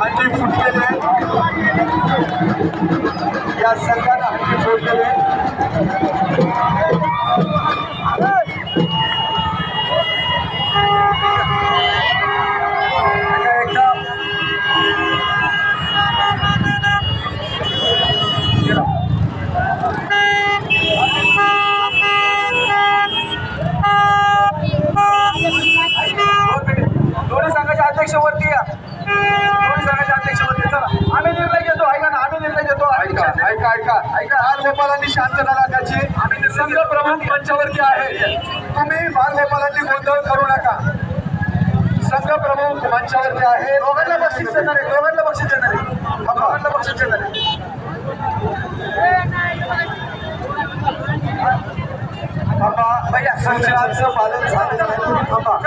हल्ली फुटलेले या सरकारनं हल्ली फोडलेले दोन्ही संघाच्या अध्यक्षवरती या. दोन्ही संघाच्या अध्यक्षवरती चला. आम्ही निर्णय घेतो. ऐका ना, आम्ही निर्णय घेतो. ऐका ऐका ऐका ऐका बालगोपालांनी शांतता राखायची. आम्ही संघ प्रमुख मंचावरती आहे. तुम्ही बालगोपालांनी गोंधळ करू नका. संघ प्रमुख मंचावरती आहे. दोघांना बक्षीस देणार आहे. दोघांना बक्षीस देणार आहे. दोघांना बक्षीस देणार आहे. बाबा भैया सूचनांचं पालन झालं नाही.